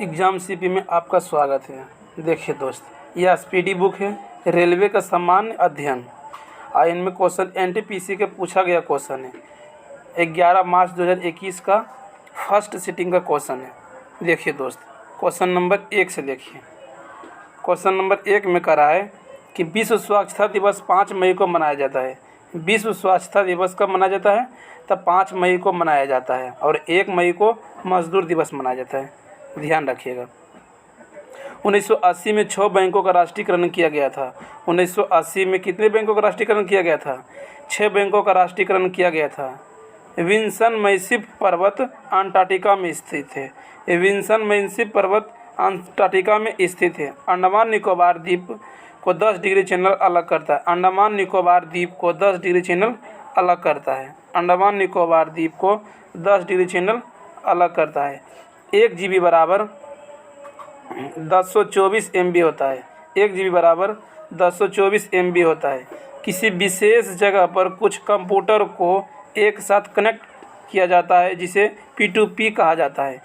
Exam CP में आपका स्वागत है। देखिए दोस्त, यह स्पीडी बुक है, रेलवे का सामान्य अध्ययन। इनमें क्वेश्चन एनटीपीसी के पूछा गया क्वेश्चन है। 11 मार्च 2021 का फर्स्ट सिटिंग का क्वेश्चन है। देखिए दोस्त, क्वेश्चन नंबर 1 से देखिए। क्वेश्चन नंबर 1 में करा है कि विश्व स्वच्छता दिवस 5 मई को मनाया जाता है। विश्व स्वच्छता दिवस कब मनाया जाता है? तब 5 मई को मनाया जाता है और 1 मई को मजदूर दिवस मनाया जाता है। ध्यान रखिएगा। 1980 में 6 बैंकों का राष्ट्रीयकरण किया गया था। 1980 में कितने बैंकों का राष्ट्रीयकरण किया गया था? 6 बैंकों का राष्ट्रीयकरण किया गया था। विंसन मैसिफ पर्वत अंटार्कटिका में स्थित है। विंसन मैसिफ पर्वत अंटार्कटिका में स्थित है। अंडमान निकोबार द्वीप को 10 डिग्री चैनल अलग करता है। अंडमान निकोबार द्वीप को 10 डिग्री चैनल अलग करता है। अंडमान निकोबार द्वीप को 10 डिग्री चैनल अलग करता है। 1 GB बराबर 1024 MB होता है। 1 GB बराबर 1024 MB होता है। किसी विशेष जगह पर कुछ कंप्यूटर को एक साथ कनेक्ट किया जाता है जिसे P2P कहा जाता है।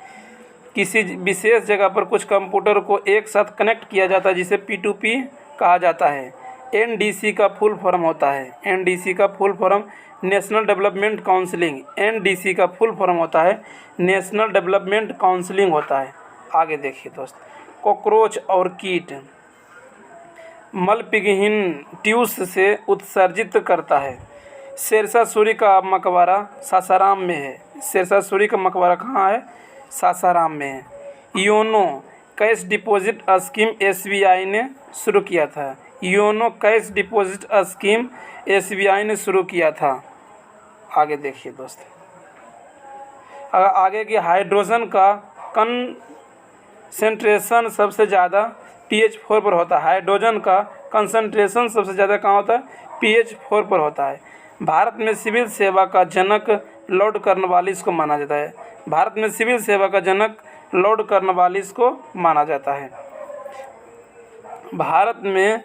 किसी विशेष जगह पर कुछ कंप्यूटर को एक साथ कनेक्ट किया जाता है जिसे P2P कहा जाता है। NDC का फुल फॉर्म होता है। NDC का full form national development counselling. NDC का फुल फॉर्म होता है नेशनल डेवलपमेंट काउंसिलिंग होता है। आगे देखिए दोस्त, कॉकरोच और कीट मलपिघहीन ट्यूस से उत्सर्जित करता है। शेरशाह सूरी का मकबरा सासाराम में है। शेरशाह सूरी का मकबरा कहाँ है? सासाराम में है। YONO cash deposit scheme SBI ने शुरू किया था। YONO cash deposit scheme SBI ने शुरू किया था। आगे देखिए दोस्त, आगे की हाइड्रोजन का कंसंट्रेशन सबसे ज़्यादा pH 4 पर होता है। हाइड्रोजन का कंसंट्रेशन सबसे ज़्यादा कहाँ होता है? pH 4 पर होता है। भारत में सिविल सेवा का जनक लॉर्ड कॉर्नवालिस को माना जाता है। भारत में सिविल सेवा का जनक लॉर्ड कॉर्नवालिस को माना जाता है। भारत में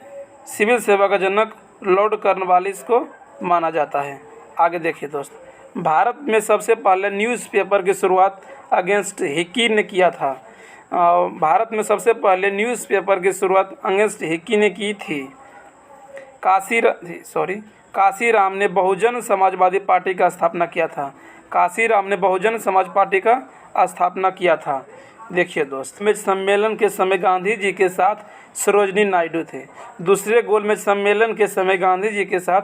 सिविल सेवा का जनक लॉर्ड कॉर्नवालिस को माना जाता है। आगे देखिए दोस्त, भारत में सबसे पहले न्यूज़पेपर की शुरुआत अगेंस्ट हिक्की ने किया था। भारत में सबसे पहले न्यूज़पेपर की शुरुआत अगेंस्ट हिक्की ने की थी। काशीराम ने बहुजन समाजवादी पार्टी का स्थापना किया था। काशीराम ने बहुजन समाज पार्टी का स्थापना किया था। देखिए दोस्त, में सम्मेलन के समय गांधी जी के साथ सरोजिनी नायडू थे। दूसरे गोलमेज सम्मेलन के समय गांधी जी के साथ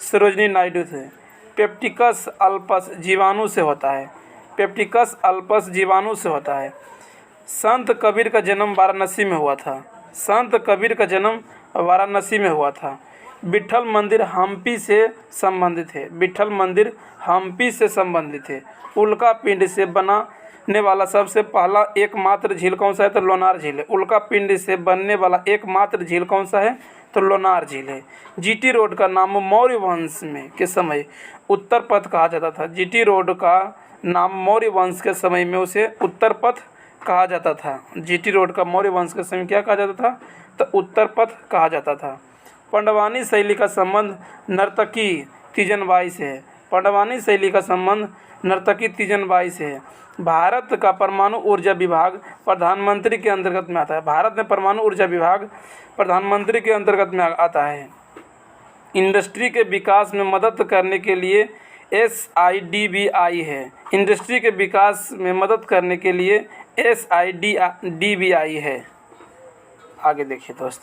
सरोजिनी नायडू थे। पेप्टिकस अल्पस जीवाणु से होता है। पेप्टिकस अल्पस जीवाणु से होता है। संत कबीर का जन्म वाराणसी में हुआ था। संत कबीर का जन्म वाराणसी में हुआ था। विट्ठल मंदिर हम्पी से संबंधित है। विट्ठल मंदिर हम्पी से संबंधित है। उल्का पिंड से बनने वाला सबसे पहला एकमात्र झील कौन सा है? तो लोनार झील है। उल्का पिंड से बनने वाला एकमात्र झील कौन सा है? तो लोनार झील है। GT रोड का नाम मौर्य वंश में के समय उत्तर पथ कहा जाता था। GT रोड का नाम मौर्य वंश के समय में उसे उत्तर पथ कहा जाता था। GT रोड का मौर्य वंश के समय क्या कहा जाता था? तो उत्तर पथ कहा जाता था। पंडवानी शैली का संबंध नर्तकी तीजनबाई से है। पंडवानी शैली का संबंध नर्तकी तीजनबाई से है। भारत का परमाणु ऊर्जा विभाग प्रधानमंत्री के अंतर्गत में आता है। भारत में परमाणु ऊर्जा विभाग प्रधानमंत्री के अंतर्गत में आता है। इंडस्ट्री के विकास में मदद करने के लिए SIDBI है। इंडस्ट्री के विकास में मदद करने के लिए SIDBI है। आगे देखिए दोस्त,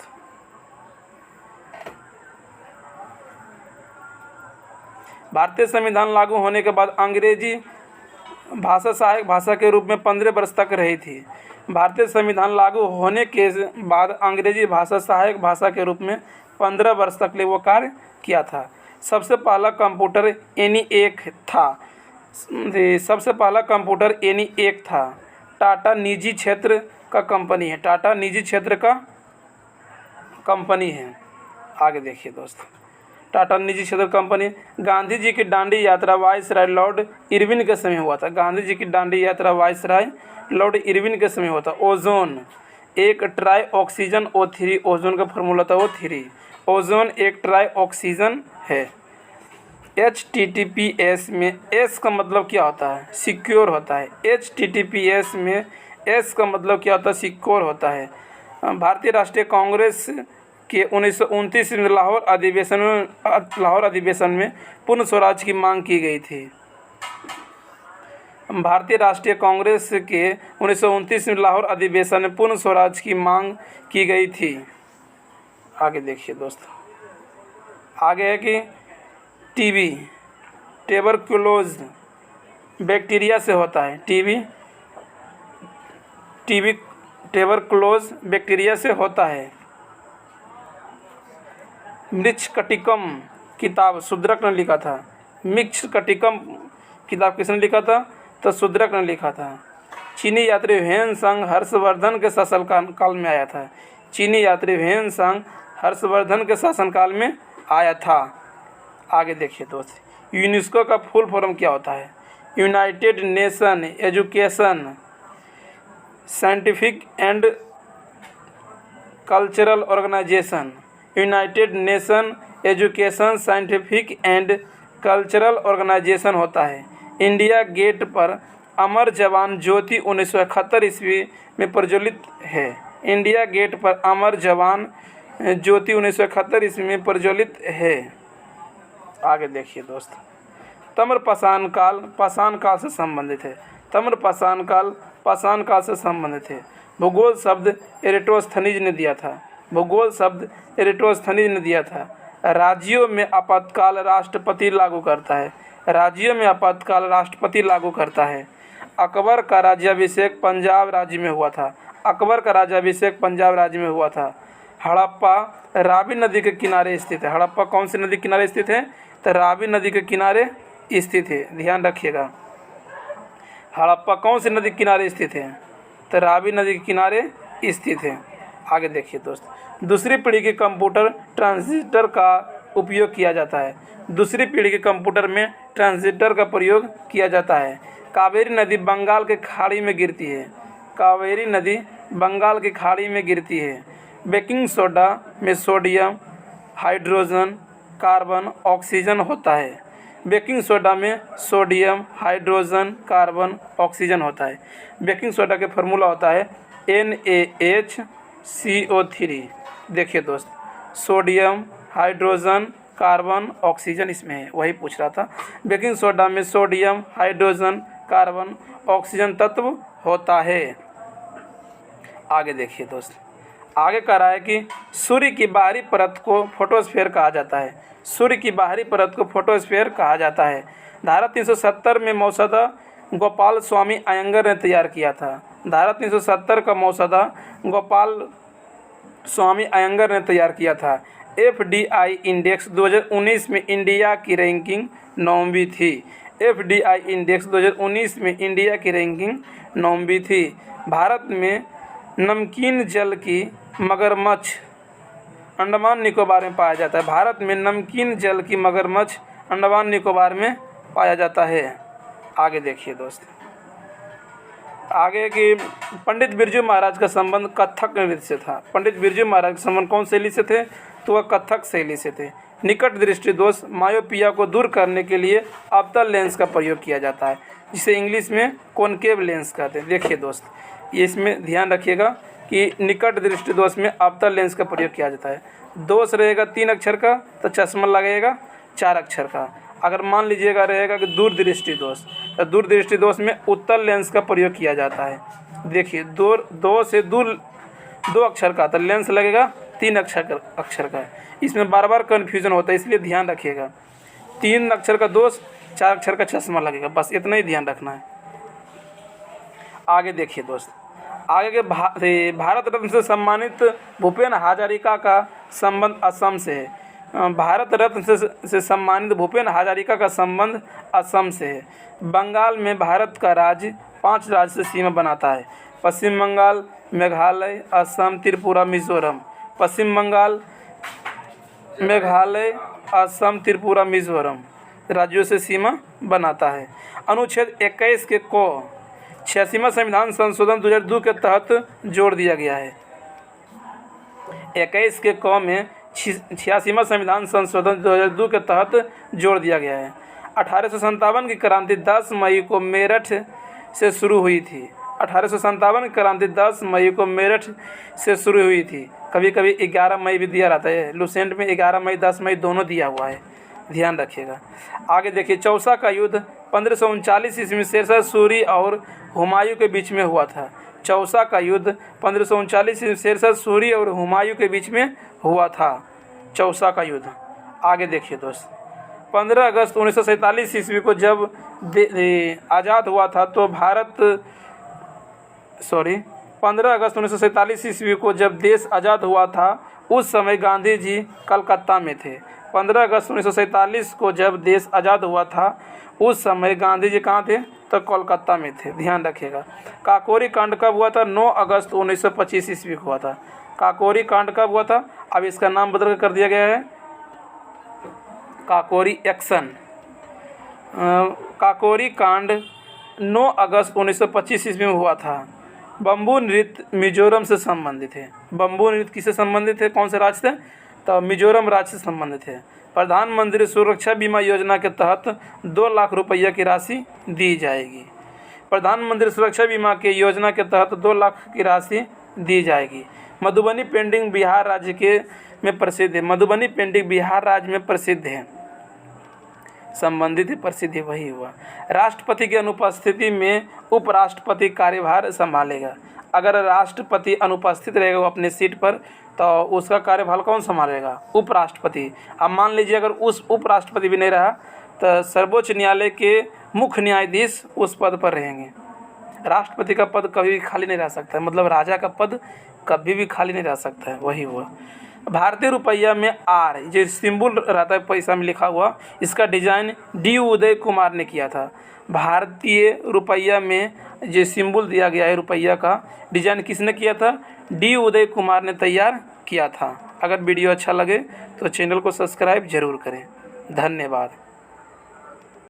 भारतीय संविधान लागू होने के बाद अंग्रेजी भाषा सहायक भाषा के रूप में 15 वर्ष तक रही थी। भारतीय संविधान लागू होने के बाद अंग्रेजी भाषा सहायक भाषा के रूप में 15 वर्ष तक वो कार्य किया था। सबसे पहला कंप्यूटर ENIAC था। सबसे पहला कंप्यूटर ENIAC था। टाटा निजी क्षेत्र का कंपनी है। टाटा निजी क्षेत्र का कंपनी है। आगे देखिए दोस्त, टाटा निजी क्षेत्र कंपनी। गांधी जी की दांडी यात्रा वायसराय लॉर्ड इरविन के समय हुआ था। गांधी जी की दांडी यात्रा वायसराय लॉर्ड इरविन के समय हुआ था। ओजोन एक ट्राई ऑक्सीजन O3। ओजोन का फॉर्मूला था O3। ओजोन एक ट्राई ऑक्सीजन है। HTTPS में S का मतलब क्या होता है? सिक्योर होता है। HTTPS में एस का मतलब क्या होता है? सिक्योर होता है। भारतीय राष्ट्रीय कांग्रेस के 1929 में लाहौर अधिवेशन में पूर्ण स्वराज की मांग की गई थी। भारतीय राष्ट्रीय कांग्रेस के 1929 में लाहौर अधिवेशन में पूर्ण स्वराज की मांग की गई थी। आगे देखिए दोस्तों, आगे है कि टीबी ट्यूबरकुलोज बैक्टीरिया से होता है। टीबी ट्यूबरकुलोज बैक्टीरिया से होता है। मृच्छकटिकम किताब शूद्रक ने लिखा था। मृच्छकटिकम किताब किसने लिखा था? तो शूद्रक ने लिखा था। चीनी यात्री ह्वेन-सांग हर्षवर्धन के शासनकाल में आया था। चीनी यात्री ह्वेन-सांग हर्षवर्धन के शासनकाल में आया था। आगे देखिए दोस्त, यूनेस्को का फुल फॉर्म क्या होता है? United nation education scientific and cultural organisation. United nation education scientific and cultural organisation होता है। इंडिया गेट पर अमर जवान ज्योति 1971 ईस्वी में प्रज्वलित है। इंडिया गेट पर अमर जवान ज्योति 1971 ईस्वी में प्रज्वलित है। आगे देखिए दोस्त, ताम्रपाषाण काल से संबंधित है। ताम्रपाषाण काल से संबंधित है। भूगोल शब्द एरिस्टोस्थनीज ने दिया था। भूगोल शब्द एरिस्टोस्थनीज ने दिया था। राज्यों में आपातकाल राष्ट्रपति लागू करता है। राज्यों में आपातकाल राष्ट्रपति लागू करता है। अकबर का राज्याभिषेक पंजाब राज्य में हुआ था। अकबर का राज्याभिषेक पंजाब राज्य में हुआ था। हड़प्पा रावी नदी के किनारे स्थित है। हड़प्पा कौन सी नदी के किनारे स्थित है? तो रावी नदी के किनारे स्थित है, ध्यान रखिएगा। हड़प्पा कौन सी नदी के किनारे स्थित है? तो रावी नदी के किनारे स्थित है। आगे देखिए दोस्त, दूसरी पीढ़ी के कंप्यूटर ट्रांजिस्टर का उपयोग किया जाता है। दूसरी पीढ़ी के कंप्यूटर में ट्रांजिस्टर का प्रयोग किया जाता है। कावेरी नदी बंगाल के खाड़ी में गिरती है। कावेरी नदी बंगाल की खाड़ी में गिरती है। बेकिंग सोडा में सोडियम हाइड्रोजन कार्बन ऑक्सीजन होता है। बेकिंग सोडा में सोडियम हाइड्रोजन कार्बन ऑक्सीजन होता है। बेकिंग सोडा का फार्मूला होता है NaHCO3। देखिए दोस्त, सोडियम हाइड्रोजन कार्बन ऑक्सीजन इसमें है, वही पूछ रहा था। बेकिंग सोडा में सोडियम हाइड्रोजन कार्बन ऑक्सीजन तत्व होता है। आगे देखिए दोस्त, आगे कह रहा है कि सूर्य की बाहरी परत को फोटोस्फीयर कहा जाता है। सूर्य की बाहरी परत को फोटोस्फीयर कहा जाता है। धारा 370 में मौसदा गोपाल स्वामी अयंगर ने तैयार किया था। धारा 370 का मौसदा गोपाल स्वामी अयंगर ने तैयार किया था। FDI इंडेक्स 2019 में इंडिया की रैंकिंग 9वीं थी। FDI इंडेक्स 2019 में इंडिया की रैंकिंग 9वीं थी। भारत में नमकीन जल की मगरमच्छ अंडमान निकोबार में पाया जाता है। भारत में नमकीन जल की मगरमच्छ अंडमान निकोबार में पाया जाता है। आगे देखिए दोस्त, आगे कि पंडित बिरजू महाराज का संबंध कथक नृत्य से था। पंडित बिरजू महाराज का संबंध कौन शैली से थे? तो वह कथक शैली से थे। निकट दृष्टि दोष मायोपिया को दूर करने के लिए अवतल लेंस का प्रयोग किया जाता है, जिसे इंग्लिश में कॉनकेव लेंस कहते हैं। देखिए दोस्त, ये इसमें ध्यान रखिएगा कि निकट दृष्टि दोष में अवतल लेंस का प्रयोग किया जाता है। दोष रहेगा 3 अक्षर का तो चश्मा लगेगा 4 अक्षर का। अगर मान लीजिएगा रहेगा कि दूर दृष्टि दोष, तो दूर दृष्टि दोष में उत्तल लेंस का प्रयोग किया जाता है। देखिए, दो से दूर 2 अक्षर का तो लेंस लगेगा 3 अक्षर का। इसमें बार बार कन्फ्यूजन होता है, इसलिए ध्यान रखिएगा। 3 अक्षर का दोष, 4 अक्षर का चश्मा लगेगा, बस इतना ही ध्यान रखना है। आगे देखिए दोस्त, आगे के भारत रत्न से सम्मानित भूपेन हजारिका का संबंध असम से है। भारत रत्न से सम्मानित भूपेन हजारिका का संबंध असम से है। बंगाल में भारत का राज्य 5 राज्य से सीमा बनाता है। पश्चिम बंगाल, मेघालय, असम, त्रिपुरा, मिजोरम। पश्चिम बंगाल, मेघालय, असम, त्रिपुरा, मिजोरम राज्यों से सीमा बनाता है। अनुच्छेद 21 के को 86वां संविधान संशोधन 2002 के तहत जोड़ दिया गया है। 21 के क में 86वां संविधान संशोधन 2002 के तहत जोड़ दिया गया है। 1857 की क्रांति 10 मई को मेरठ से शुरू हुई थी। 1857 क्रांति 10 मई को मेरठ से शुरू हुई थी। कभी कभी 11 मई भी दिया रहता है, लुसेंट में 11 मई 10 मई दोनों दिया हुआ है, ध्यान रखिएगा। आगे देखिए, चौसा का युद्ध 1539 ईस्वी में शेरशाह सूरी और हुमायूं के बीच में हुआ था। चौसा का युद्ध 1539 ईस्वी में शेरशाह सूरी और हुमायूं के बीच में हुआ था, चौसा का युद्ध। आगे देखिए दोस्त, 15 अगस्त 1947 ईस्वी को जब आज़ाद हुआ था तो 15 अगस्त 1947 ईस्वी को जब देश आज़ाद हुआ था उस समय गांधी जी कलकत्ता में थे। 15 अगस्त 1947 को जब देश आज़ाद हुआ था उस समय गांधी जी कहाँ थे? तो कोलकाता में थे, ध्यान रखिएगा। काकोरी कांड कब हुआ था? 9 अगस्त 1925 ईस्वी को हुआ था। काकोरी कांड कब हुआ था? अब इसका नाम बदल कर दिया गया है काकोरी एक्शन। काकोरी कांड 9 अगस्त 1925 ईस्वी में हुआ था। बम्बू नृत्य मिजोरम से संबंधित है। बम्बू नृत्य किससे संबंधित है? कौन से राज्य से? तो मिजोरम राज्य से संबंधित है। प्रधानमंत्री सुरक्षा बीमा योजना के तहत 2 लाख रुपया की राशि दी जाएगी। प्रधानमंत्री सुरक्षा बीमा के योजना के तहत 2 लाख की राशि दी जाएगी। मधुबनी पेंटिंग बिहार राज्य में प्रसिद्ध है। मधुबनी पेंटिंग बिहार राज्य में प्रसिद्ध है, संबंधित प्रसिद्धि वही हुआ। राष्ट्रपति की अनुपस्थिति में उपराष्ट्रपति कार्यभार संभालेगा। अगर राष्ट्रपति अनुपस्थित रहेगा वो अपने सीट पर तो उसका कार्यभार कौन संभालेगा? उपराष्ट्रपति। अब मान लीजिए अगर उस उपराष्ट्रपति भी नहीं रहा तो सर्वोच्च न्यायालय के मुख्य न्यायाधीश उस पद पर रहेंगे। राष्ट्रपति का पद कभी भी खाली नहीं रह सकता है, मतलब राजा का पद कभी भी खाली नहीं रह सकता है, वही हुआ। भारतीय रुपया में आर जो सिंबल रहता है पैसा में लिखा हुआ, इसका डिज़ाइन डी उदय कुमार ने किया था। भारतीय रुपया में जो सिंबल दिया गया है रुपया का डिज़ाइन किसने किया था? डी उदय कुमार ने तैयार किया था। अगर वीडियो अच्छा लगे तो चैनल को सब्सक्राइब जरूर करें। धन्यवाद।